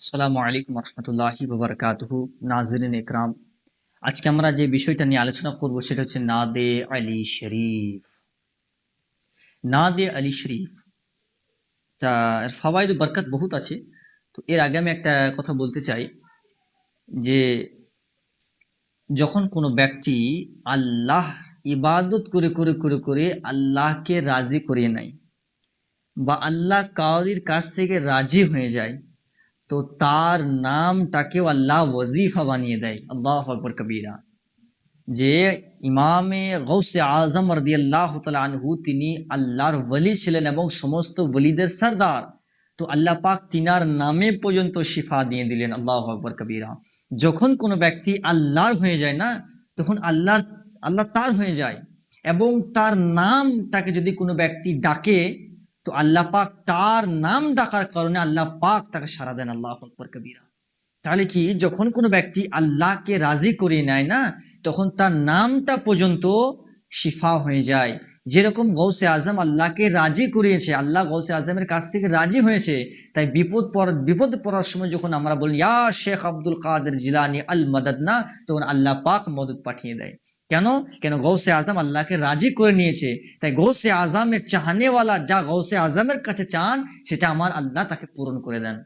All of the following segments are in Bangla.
আসসালামু আলাইকুম রহমতুল্লাহি ওয়াবারাকাতুহু। নাজরিন ইকরাম, আজকে আমরা যে বিষয়টা নিয়ে আলোচনা করব সেটা হচ্ছে নাদে আলী শরীফ। নাদে আলী শরীফ তা এর ফাওয়াইদ ও বরকত বহুত আছে। তো এর আগে আমি একটা কথা বলতে চাই যে যখন কোনো ব্যক্তি আল্লাহ ইবাদত করে করে করে করে আল্লাহকে রাজি করিয়ে নেয় বা আল্লাহ কাউরির কাছ থেকে রাজি হয়ে যায়, তো তার নামটাকেও আল্লাহ ওয়াজিফা বানিয়ে দেয়। আল্লাহু আকবার কবীরা। যে ইমামে গৌসে আজম রাদিয়াল্লাহু তাআলা আনহু তিনি আল্লাহর ওলি ছিলেন এবং সমস্ত ওলিদের সরদার। তো আল্লাহ পাক তিনার নামে পর্যন্ত শিফা দিয়ে দিলেন। আল্লাহু আকবার কবীরা। যখন কোনো ব্যক্তি আল্লাহর হয়ে যায় না, তখন আল্লাহ তার হয়ে যায় এবং তার নামটাকে যদি কোনো ব্যক্তি ডাকে, তো আল্লাহ পাক তার নাম ডাকার কারণে আল্লাহ পাক তাকে সাড়া দেন। আল্লাহু আকবার কবীরা। তাহলে কি, যখন কোনো ব্যক্তি আল্লাহকে রাজি করিয়ে নেয় না, তখন তার নামটা পর্যন্ত শিফা হয়ে যায়। যেরকম গৌসে আজম আল্লাহকে রাজি করিয়েছে, আল্লাহ গৌসে আজমের কাছ থেকে রাজি হয়েছে, তাই বিপদ পড়ার সময় যখন আমরা বলি ইয়া শেখ আব্দুল কাদের জিলানি আল মদদ, না, তখন আল্লাহ পাক মদদ পাঠিয়ে দেয়। কেন কেন গৌসে আজম আল্লাহকে রাজি করে নিয়েছে, তাই গৌসে আজমের চাহনেওয়ালা যা গৌসে আজমের কাছে চান সেটা আমার আল্লাহ তাকে পূরণ করে দেন।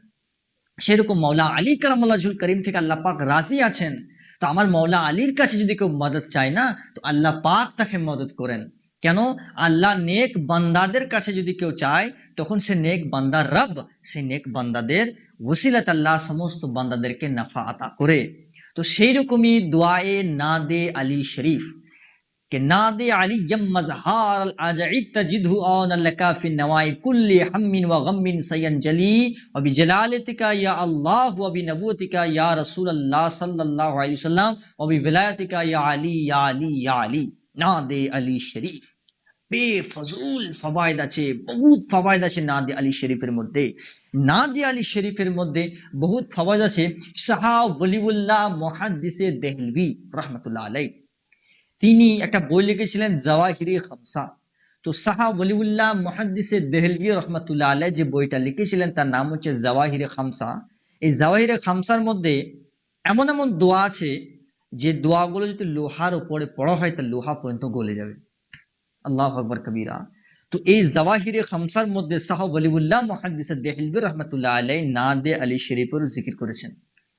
সেরকম মৌলা আলী কারামুল্লাহুল করিম থেকে আল্লাহ পাক রাজি আছেন। তো আমার মৌলা আলীর কাছে যদি কেউ মদদ চায় না, তো আল্লাহ পাক তাকে মদদ করেন। কেন? আল্লাহ নেক বান্দাদের কাছে যদি কেউ চায়, তখন সে নেক বান্দার রব, সে নেক বান্দাদের ওসিলাত আল্লাহ সমস্ত বান্দাদেরকে নাফা আতা করে। তো সেই রকমই দোয়ায়ে নাদে আলী শরীফ कि नादे अली यम मजहार अल अजाइब तजिदहु औन लका फिन नवाइब कुल्ली हम्मिन व गम्मिन सयंजली व बिजलालतिका या अल्लाह व बिनबुवतिका या रसूल अल्लाह सल्लल्लाहु अलैहि वसल्लम व बिविलायतिका या अली या अली या अली। नादे अली शरीफ বেফজুল ফওয়ায়েদ আছে, বহুত ফওয়ায়েদ আছে নাদে আলী শরীফের মধ্যে। নাদে আলী শরীফের মধ্যে বহুত ফওয়ায়েদ আছে। শাহ ওয়ালিউল্লাহ মুহাদ্দিসে দেহলভী রাহমাতুল্লাহ আলাইহি তিনি একটা বই লিখেছিলেন জাওয়াহিরে খামসা। তো শাহ ওয়ালিউল্লাহ মুহাদ্দিসে দেহলভী রহমাতুল্লাহ আলাইহি যে বইটা লিখেছিলেন তার নাম হচ্ছে জাওয়াহিরে খামসা। এই জাওয়াহিরে খামসার মধ্যে এমন এমন দোয়া আছে যে দোয়াগুলো যদি লোহার উপরে পড়া হয় তা লোহা পর্যন্ত গলে যাবে। আল্লাহু আকবার কবীরা। তো এই জাওয়াহিরে খামসার মধ্যে শাহ ওয়ালিউল্লাহ মুহাদ্দিসে দেহলভী রহমাতুল্লাহ আলাইহি নাদে আলী শরীফের জিকির করেছেন।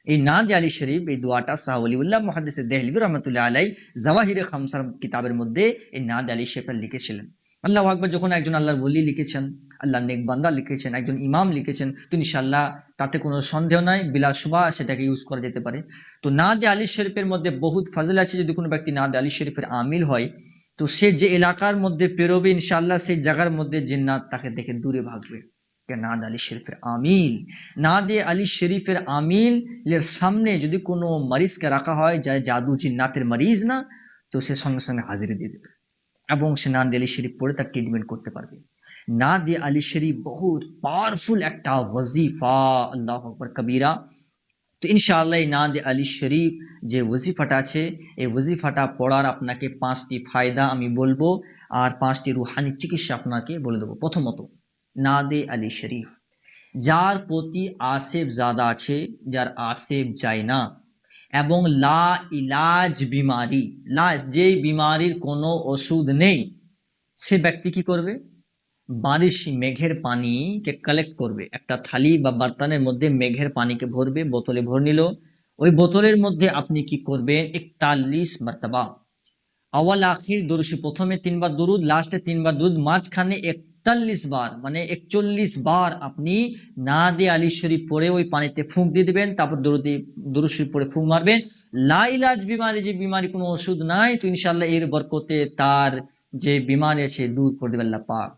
এই নাদে আলী শরীফ, এই দোয়াটা শাহ ওয়ালিউল্লাহ মুহাদ্দিসে দেহলভী রহমাতুল্লাহ আলাইহি জাওয়াহিরে খামসার কিতাবের মধ্যে এই নাদে আলী শরীফটা লিখেছিলেন। আল্লাহু আকবার। যখন একজন আল্লাহর ওলি লিখেছেন, আল্লাহর নেক বান্দা লিখেছেন, একজন ইমাম লিখেছেন, তো ইনশাআল্লাহ তাতে কোনো সন্দেহ নাই, বিলা শুবা সেটাকে ইউজ করা যেতে পারে। তো নাদে আলী শরীফের মধ্যে বহুত ফাজিল আছে। যদি কোনো ব্যক্তি নাদে আলী শরীফের আমিল হয়, তো সে যে এলাকার মধ্যে পেরোবে ইনশাআল্লাহ সেই জায়গার মধ্যে জিন্নাত তাকে দেখে দূরে ভাগবে। নাদে আলী শরীফের আমিল, নাদে আলী শরীফের আমিল এর সামনে যদি কোনো মরিজকে রাখা হয়, যায় জাদু জিন্নাতের মরিজ না, তো সে সঙ্গে সঙ্গে হাজিরি দিয়ে দেবে এবং সে নাদে আলী শরীফ পড়ে তার ট্রিটমেন্ট করতে পারবে। নাদে আলী শরীফ বহুত পাওয়ারফুল একটা ওয়াজিফা। আল্লাহু আকবার কবীরা। তো ইনশাআল্লাহ এই নাদে আলী শরীফ যে ওজিফাটা আছে, এই ওজিফাটা পড়ার আপনাকে 5টি ফায়দা আমি বলবো, আর 5টি রুহানি চিকিৎসা আপনাকে বলে দেবো। প্রথমত, নাদে আলী শরীফ যার প্রতি আসেব জাদা আছে, যার আসেব যায় না, এবং লা ইলাজ বিমারি, যে বিমারির কোনো ওষুধ নেই, সে ব্যক্তি কি করবে? বারিশ মেঘের পানিকে কালেক্ট করবে, একটা থালি বা বার্তানের মধ্যে মেঘের পানিকে ভরবে, বোতলে ভর নিল। ওই বোতলের মধ্যে আপনি কি করবেন? 41 মারতাবা আওয়াল আখির দরুদ, প্রথমে 3 বার দরুদ, লাস্টে 3 বার দরুদ, মাঝখানে 41 বার মানে 41 বার আপনি নাদে আলী শরীফ পড়ে ওই পানিতে ফুঁক দিয়ে দিবেন। তারপর দরুদ শরীফ পড়ে ফুঁক মারবেন। লা ইলাজ বিমারি, যে বিমারি কোনো ওষুধ নাই, তো ইনশাআল্লাহ এর বরকতে তার যে বিমারি আছে দূর করে দেবে আল্লাহ পাক।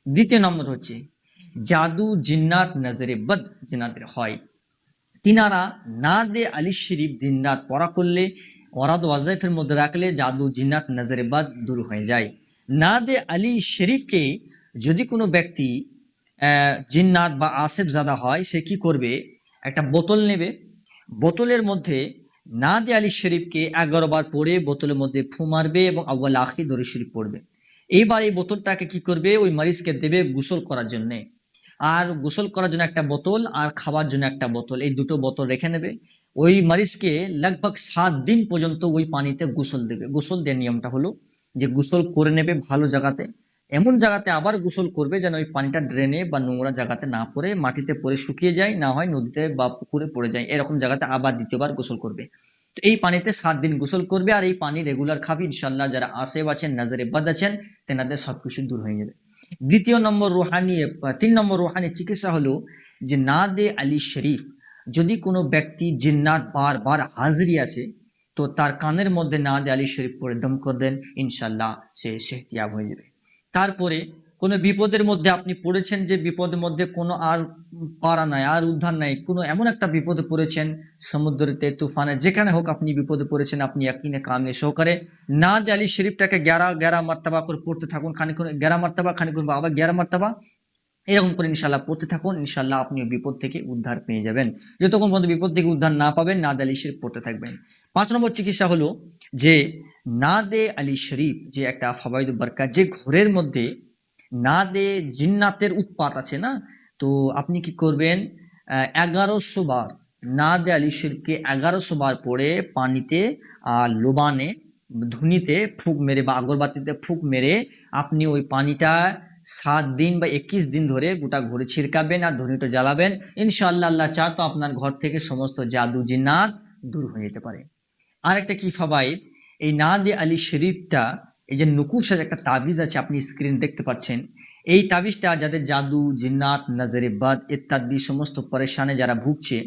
দ্বিতীয় নম্বর হচ্ছে জাদু জিন্নাত নজরে বদ জিন্নাতের হয়, তিনারা নাদে আলী শরীফ দিন রাত পড়া করলে, ওরাদ ওয়াজাইফের মধ্যে রাখলে জাদু জিন্নাত নজরে বদ দূর হয়ে যায়। নাদে আলী শরীফকে যদি কোনো ব্যক্তি জিন্নাত বা আসেব জাদা হয়, সে কি করবে? একটা বোতল নেবে, বোতলের মধ্যে নাদে আলী শরীফকে 11 বার পড়ে বোতলের মধ্যে ফু মারবে এবং আউয়াল আখির দরুদ শরীফ পড়বে। এইবার এই বোতলটাকে কি করবে? ওই মরিজকে দেবে গোসল করার জন্যে। আর গোসল করার জন্য একটা বোতল আর খাওয়ার জন্য একটা বোতল, এই দুটো বোতল রেখে নেবে। ওই মরিচকে লগভগ 7 দিন পর্যন্ত ওই পানিতে গোসল দেবে। গোসল দেওয়ার নিয়মটা হলো যে গোসল করে নেবে ভালো জায়গাতে, এমন জায়গাতে আবার গোসল করবে যেন ওই পানিটা ড্রেনে বা নোংরা জায়গাতে না পড়ে, মাটিতে পড়ে শুকিয়ে যায়, না হয় নদীতে বা পুকুরে পড়ে যায়, এরকম জায়গাতে আবার দ্বিতীয়বার গোসল করবে। তো এই পানিতে 7 দিন গোসল করবে, আর এই পানি রেগুলার খাবে, ইনশাল্লাহ যারা আসেব আছেন, নাজারে বাদ আছেন, তেনাদের সবকিছু দূর হয়ে যাবে। 3 নম্বর রুহানি চিকিৎসা হলো যে নাদে আলী শরীফ। যদি কোনো ব্যক্তি জিন্নাত বারবার হাজিরি আছে, তো তার কানের মধ্যে নাদে আলী শরীফ পড়ে দম করে দেন, ইনশাল্লাহ সে সেহতিয়াব হয়ে যাবে। তারপরে কোনো বিপদের মধ্যে আপনি পড়েছেন, যে বিপদের মধ্যে কোনো আর পারা নাই, আর উদ্ধার নাই, কোনো এমন একটা বিপদে পড়েছেন, সমুদ্রতে, তুফানে, যেখানে হোক আপনি বিপদে পড়েছেন, আপনি ইয়াকিনে কামে সহকারে নাদে আলী শরীফটাকে 11 মার্তাবা করে পড়তে থাকুন, খানিকক্ষণ 11 মার্তাবা, খানিকক্ষণ আবার 11 মার্তাবা, এরকম করে ইনশাল্লাহ পড়তে থাকুন, ইনশাল্লাহ আপনি বিপদ থেকে উদ্ধার পেয়ে যাবেন। যতক্ষণ পর্যন্ত বিপদ থেকে উদ্ধার না পাবেন, নাদে আলী শরীফ পড়তে থাকবেন। 5 নম্বর চিকিৎসা হলো যে নাদে আলী শরীফ যে একটা ফাওয়াইদুল বারকাত, যে ঘরের মধ্যে নাদে জিন্নাতের উৎপাত আছে না, তো আপনি কি করবেন, 1100 বার নাদে আলী শরীফকে 1100 বার পড়ে পানিতে আর লোবানে ধুনিতে ফুঁক মেরে বা আগরবাতিতে ফুঁক মেরে আপনি ওই পানিটা 7 দিন বা 21 দিন ধরে গোটা ঘরে ছিড়কাবেন আর ধুনিটা জ্বালাবেন, ইনশাআল্লাহ আল্লাহ চাহ তো আপনার ঘর থেকে সমস্ত জাদু জিন্নাত দূর হয়ে যেতে পারে। আর একটা কি ফাওয়াইদ, এই নাদে আলী শরীফটা, এই যে নুকুশের একটা তাবিজ আছে, আপনি স্ক্রিন দেখতে পাচ্ছেন, এই তাবিজটা যাদের জাদু জিন্নাত নজরে বাদ ইত্যাদি সমস্ত পরেশানে যারা ভুগছে,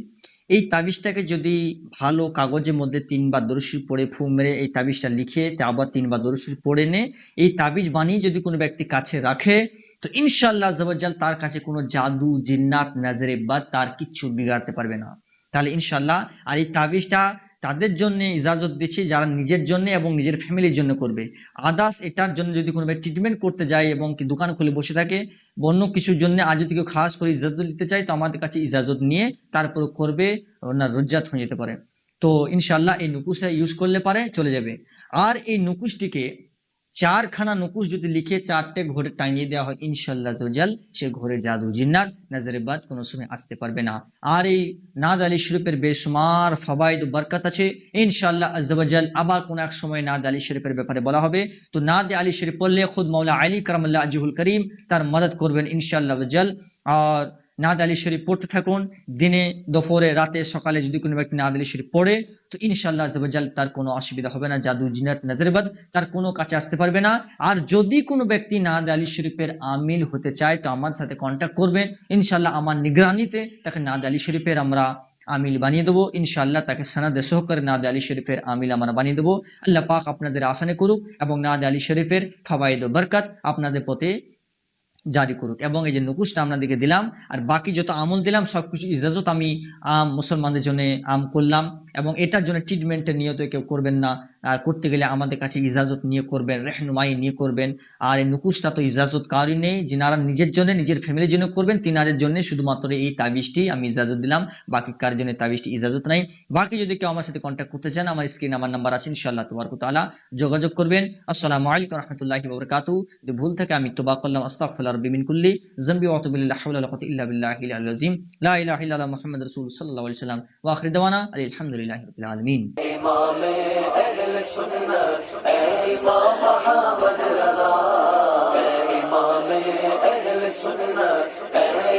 এই তাবিজটাকে যদি ভালো কাগজের মধ্যে 3 বার দরুদ শরীফ পড়ে ফুঁ মেরে এই তাবিজটা লিখে আবার 3 বার দরুদ শরীফ পড়ে নে এই তাবিজ বানিয়ে যদি কোনো ব্যক্তি কাছে রাখে, তো ইনশাআল্লাহ আজ্জা ওয়া জাল তার কাছে কোনো জাদু জিন্নাত নজরে বাদ তার কিচ্ছু বিগাড়তে পারবে না। তাহলে ইনশাআল্লাহ, আর এই তাবিজটা তাদের জন্য ইজাজত দিচ্ছি যারা নিজের জন্য এবং নিজের ফ্যামিলির জন্য করবে। আদার্স এটার জন্য যদি কোনো ট্রিটমেন্ট করতে যায় এবং কি দোকান খুলে বসে থাকে অন্য কিছুর জন্য, আর যদি কেউ খাস করে ইজাজত নিতে চায়, তো আমাদের কাছে ইজাজত নিয়ে তারপর করবে, ওনার রজ্জাত হয়ে যেতে পারে। তো ইনশাআল্লাহ এই নুকুশটা ইউজ করলে পারে চলে যাবে। আর এই নুকুশটিকে 4খানা নুকুশ যদি লিখে 4টে ঘরে টাঙিয়ে দেওয়া হয়, ইনশাআল্লাহ জল সে ঘরে জাদু জিন্নাত নজরে বাদ কোনো সময় আসতে পারবে না। আর এই নাদ আলী শরীফের বেশুমার ফাওয়াইদ ও বরকত আছে, ইনশাআল্লাহ আজ্জা ওয়া জাল আবার কোন এক সময় নাদ আলী শরীফের ব্যাপারে বলা হবে। তো নাদ আলী শরীফ পড়লে খুদ মাওলা আলী কারামাল্লাহ ওয়াজহুল করিম তার মদদ করবেন ইনশাআল্লাহ জল। আর নাদ আলী শরীফ পড়তে থাকুন, দিনে দুপুরে রাতে সকালে যদি কোনো ব্যক্তি নাদ আলী শরীফ পড়ে, তো ইনশাআল্লাহ আজ্জা ওয়া জাল তার কোনো অসুবিধা হবে না, জাদু জিন্নাত নজরবাদ তার কোনো কাছে আসতে পারবে না। আর যদি কোনো ব্যক্তি নাদ আলী শরীফের আমিল হতে চায়, তো আমার সাথে কন্ট্যাক্ট করবেন, ইনশাআল্লাহ আমার নিগরানিতে তাকে নাদ আলী শরীফের আমরা আমিল বানিয়ে দেবো, ইনশাআল্লাহ তাকে সনদে সহকারে নাদ আলী শরীফের আমিল আমরা বানিয়ে দেবো। আল্লাহ পাক আপনাদের আসানে করুক এবং নাদ আলী শরীফের ফাওয়াইদ ও বরকত আপনাদের পথে জারি করুক। এবং এই যে নুকুশটা আপনাদেরকে দিলাম আর বাকি যত আমল দিলাম সবকিছু ইজাজত আমি মুসলমানদের জন্য করলাম, এবং এটার জন্য ট্রিটমেন্টের নিয়ত কেউ করবেন না, করতে গেলে আমাদের কাছে ইজাজত নিয়ে করবেন, রেহনুমাই নিয়ে করবেন। আর এই নুকুশটা তো ইজাজত কারই নেই, যিনারা নিজের জন্য নিজের ফ্যামিলির জন্য করবেন তিনাদের জন্য শুধুমাত্র এই তাবিজটি আমি ইজাজত দিলাম, বাকি কার জন্য তাবিজটি ইজাজত নাই। বাকি যদি কেউ আমার সাথে কন্ট্যাক্ট করতে চান, আমার স্ক্রিনে আমার নাম্বার আছে, ইনশাআল্লাহ তাবারক ওয়া তাআলা যোগাযোগ করবেন। আসসালামু আলাইকুম ওয়া রাহমাতুল্লাহি ওয়া বারাকাতুহু। যদি ভুল থাকে আমি তওবা করলাম, আস্তাগফিরুল্লাহ রাব্বি মিন কুল্লি যামবি ওয়া আতুবু ইলাইহি, লা হাওলা ওয়া লা কুওয়াতা ইল্লা বিল্লাহিল আলিয়্যিল আযীম। লা ইলাহা ইল্লাল্লাহ মুহাম্মাদুর রাসূলুল্লাহ সাল্লাল্লাহু আলাইহি ওয়াসাল্লাম ওয়া আখিরু দাওয়ানা আলহামদুলিল্লাহি রাব্বিল আলামিন। ইমামে আহলে সুন্নাত ইমাম আহমদ রাজা, ইমামে আহলে সুন্নাত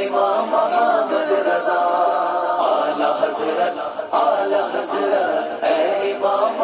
ইমাম আহমদ রাজা, আলা হযরত ইমাম